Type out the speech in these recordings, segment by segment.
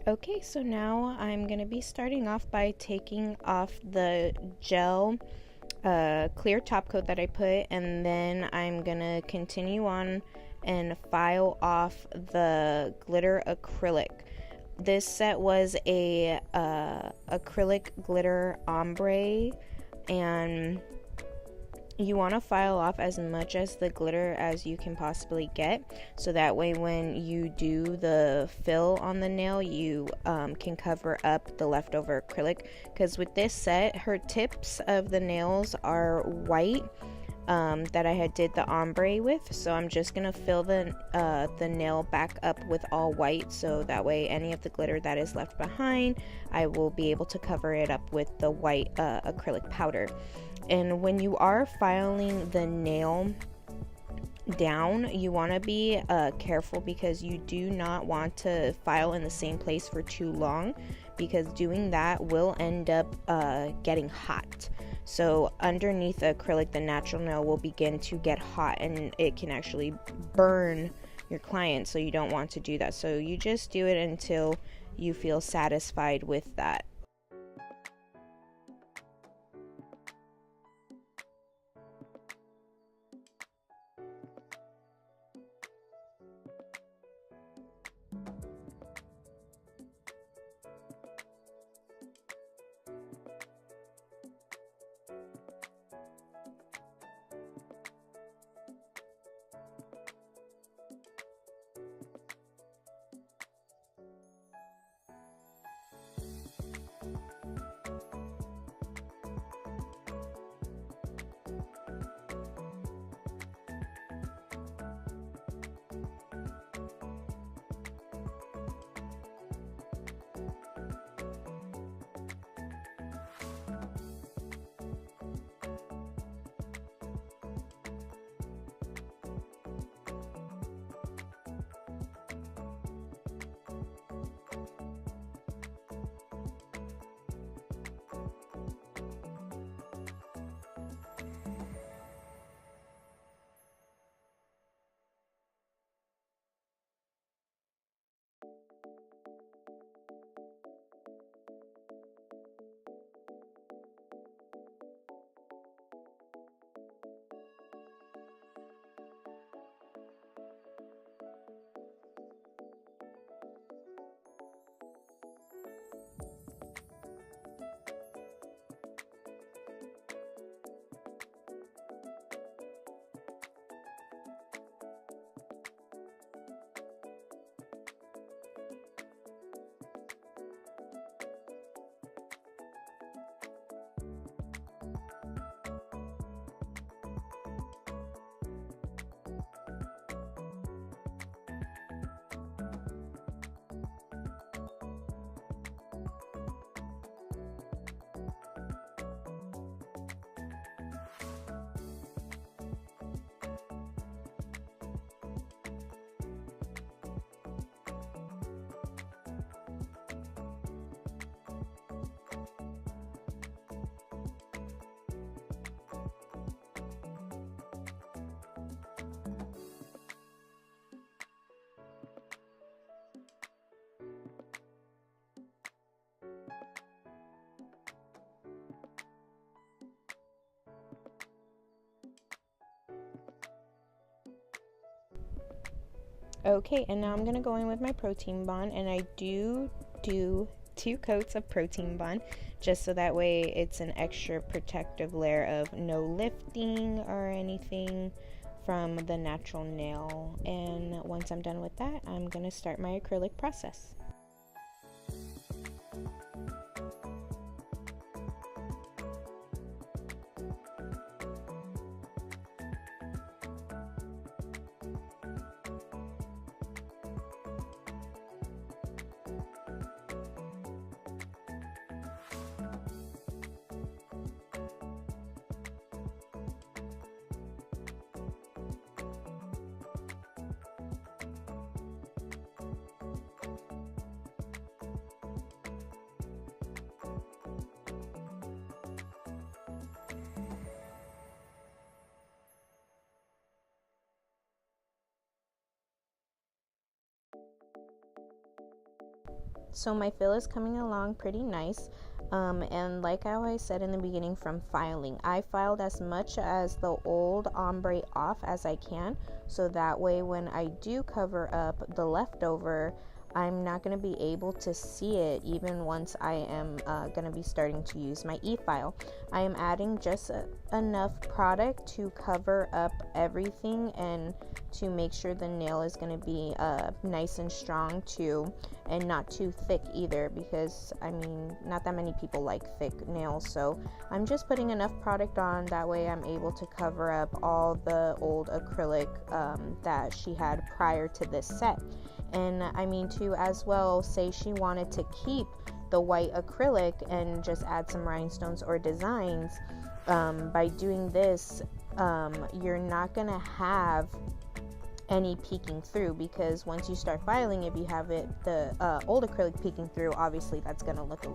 Okay, so now I'm going to be starting off by taking off the gel clear top coat that I put, and then I'm going to continue on and file off the glitter acrylic. This set was a acrylic glitter ombre, and you want to file off as much as the glitter as you can possibly get, so that way when you do the fill on the nail, you can cover up the leftover acrylic. Because with this set, her tips of the nails are white, that I had did the ombre with, so I'm just gonna fill the nail back up with all white, so that way any of the glitter that is left behind, I will be able to cover it up with the white acrylic powder. And when you are filing the nail down, you want to be careful, because you do not want to file in the same place for too long, because doing that will end up getting hot. So underneath the acrylic, the natural nail will begin to get hot, and it can actually burn your client, so you don't want to do that. So you just do it until you feel satisfied with that. Okay, and now I'm going to go in with my protein bond, and I do 2 coats of protein bond, just so that way it's an extra protective layer of no lifting or anything from the natural nail. And once I'm done with that, I'm going to start my acrylic process. So my fill is coming along pretty nice. And like how I said in the beginning, from filing, I filed as much as the old ombre off as I can, so that way when I do cover up the leftover, I'm not going to be able to see it even once I am going to be starting to use my e-file. I am adding just enough product to cover up everything and to make sure the nail is going to be nice and strong too, and not too thick either, because I mean, not that many people like thick nails. So I'm just putting enough product on, that way I'm able to cover up all the old acrylic that she had prior to this set. And I mean, too, as well, say she wanted to keep the white acrylic and just add some rhinestones or designs, by doing this, you're not gonna have any peeking through, because once you start filing, if you have it, the old acrylic peeking through, obviously that's gonna look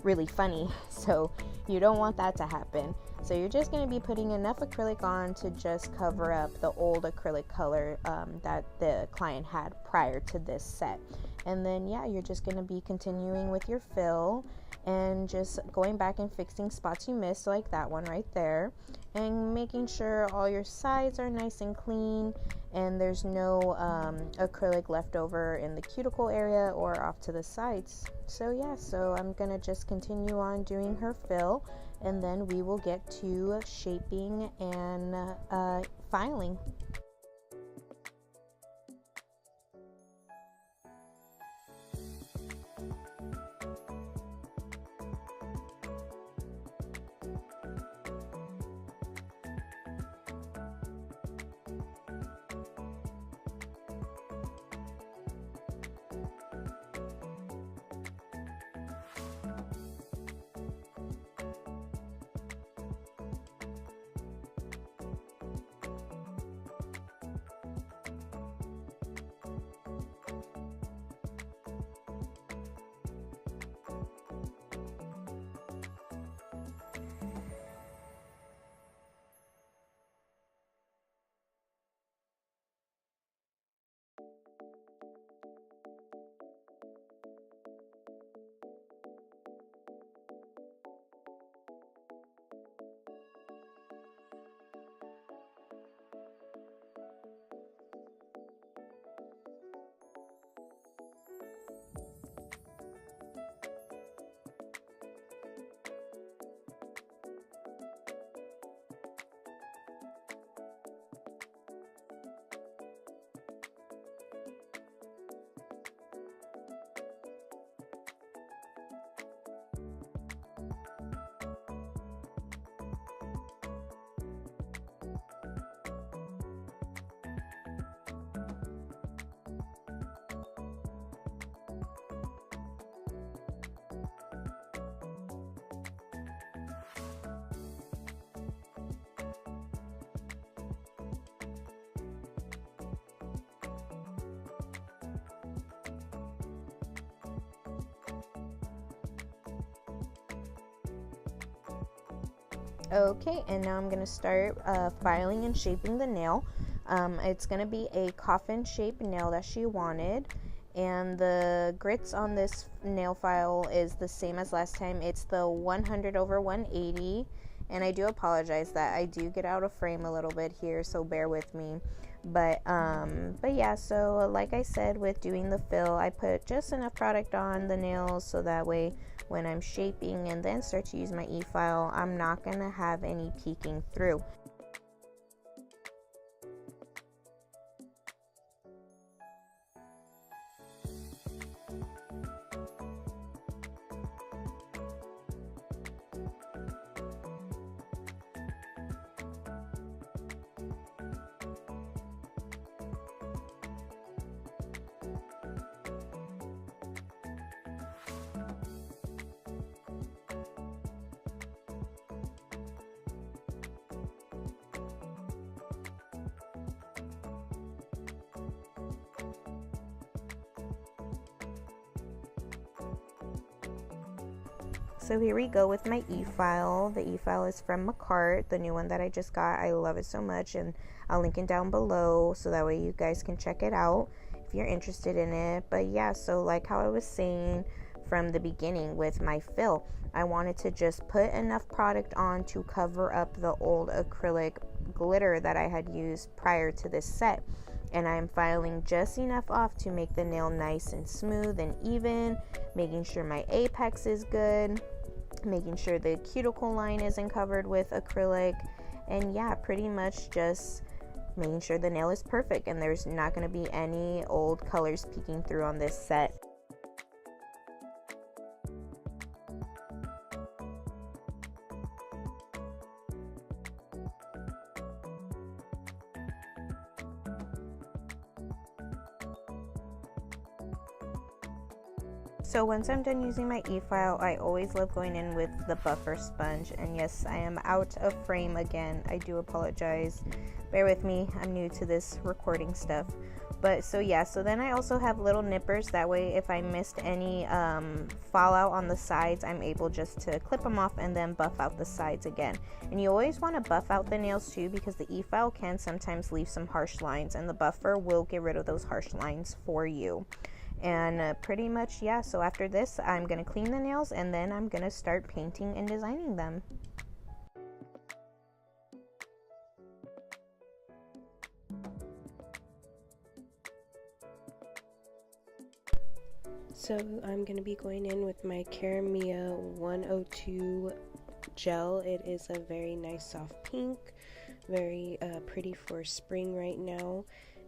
really funny, so you don't want that to happen. So you're just going to be putting enough acrylic on to just cover up the old acrylic color that the client had prior to this set. And then yeah, you're just going to be continuing with your fill and just going back and fixing spots you missed, like that one right there, and making sure all your sides are nice and clean and there's no acrylic left over in the cuticle area or off to the sides. So yeah, so I'm gonna just continue on doing her fill, and then we will get to shaping and filing. Okay, and now I'm going to start filing and shaping the nail. It's going to be a coffin shape nail that she wanted, and the grits on this nail file is the same as last time. It's the 100/180, and I do apologize that I do get out of frame a little bit here, so bear with me. But yeah, so like I said, with doing the fill, I put just enough product on the nails so that way when I'm shaping and then start to use my e-file, I'm not gonna have any peeking through. So here we go with my e-file. The e-file is from Makartt, the new one that I just got. I love it so much, and I'll link it down below so that way you guys can check it out. you're interested in it. But yeah, so like how I was saying from the beginning with my fill, I wanted to just put enough product on to cover up the old acrylic glitter that I had used prior to this set. And I'm filing just enough off to make the nail nice and smooth and even, making sure my apex is good, making sure the cuticle line isn't covered with acrylic, and yeah, pretty much just making sure the nail is perfect and there's not going to be any old colors peeking through on this set. So once I'm done using my e-file, I always love going in with the buffer sponge. And yes, I am out of frame again. I do apologize. Bear with me. I'm new to this recording stuff. But so yeah, so then I also have little nippers. That way if I missed any fallout on the sides, I'm able just to clip them off and then buff out the sides again. And you always want to buff out the nails too, because the e-file can sometimes leave some harsh lines, and the buffer will get rid of those harsh lines for you. And pretty much, yeah, so after this I'm gonna clean the nails and then I'm gonna start painting and designing them. So I'm gonna be going in with my Caramia 102 gel. It is a very nice soft pink, very pretty for spring right now.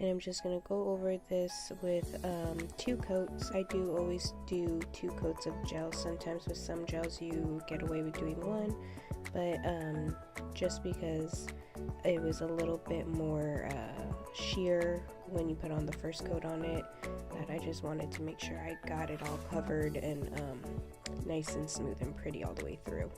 And I'm just going to go over this with 2 coats. I do always do 2 coats of gel. Sometimes with some gels you get away with doing 1, but just because it was a little bit more sheer when you put on the first coat on it, that I just wanted to make sure I got it all covered and nice and smooth and pretty all the way through.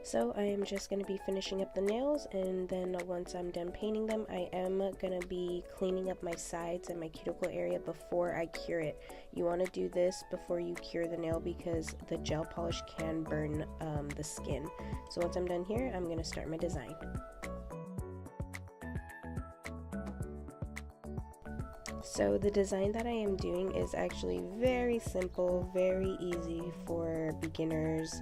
So I am just going to be finishing up the nails, and then once I'm done painting them, I am going to be cleaning up my sides and my cuticle area before I cure it. You want to do this before you cure the nail because the gel polish can burn the skin. So once I'm done here, I'm going to start my design. So the design that I am doing is actually very simple, very easy for beginners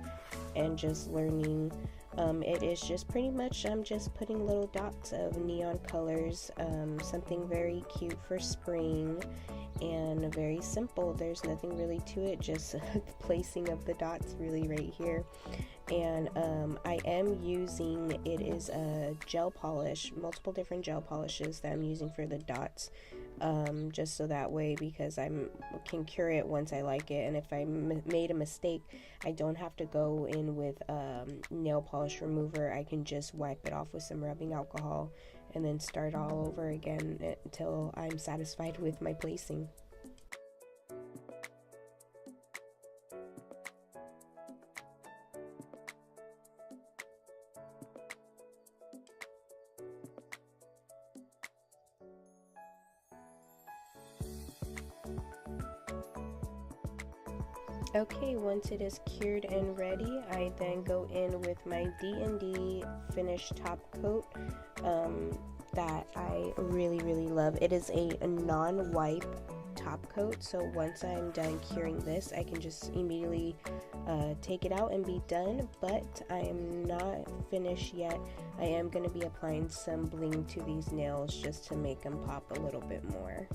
and just learning. It is just pretty much, I'm just putting little dots of neon colors, something very cute for spring and very simple. There's nothing really to it, just the placing of the dots really right here. And I am using, it is a gel polish, multiple different gel polishes that I'm using for the dots, just so that way, because I can cure it once I like it, and if I made a mistake, I don't have to go in with nail polish remover. I can just wipe it off with some rubbing alcohol and then start all over again until I'm satisfied with my placing. Okay, once it is cured and ready, I then go in with my D&D finish top coat that I really love. It is a non-wipe top coat, so once I'm done curing this, I can just immediately take it out and be done, but I am not finished yet. I am going to be applying some bling to these nails just to make them pop a little bit more.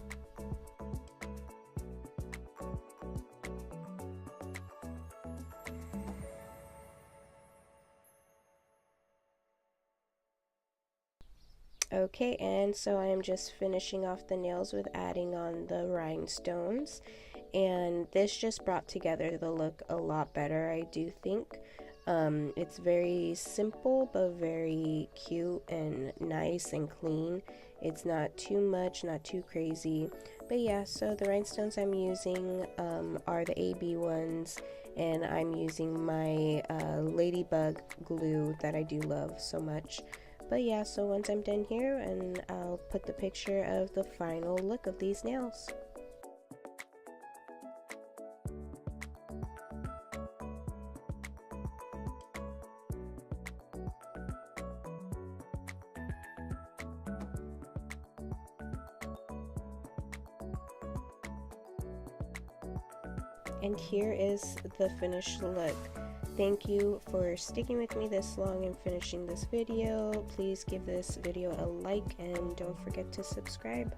Okay, and so I am just finishing off the nails with adding on the rhinestones, and this just brought together the look a lot better, I do think. It's very simple but very cute and nice and clean. It's not too much, not too crazy. But yeah, so the rhinestones I'm using are the AB ones, and I'm using my ladybug glue that I do love so much. But yeah, so once I'm done here, and I'll put the picture of the final look of these nails. And here is the finished look. Thank you for sticking with me this long and finishing this video. Please give this video a like and don't forget to subscribe.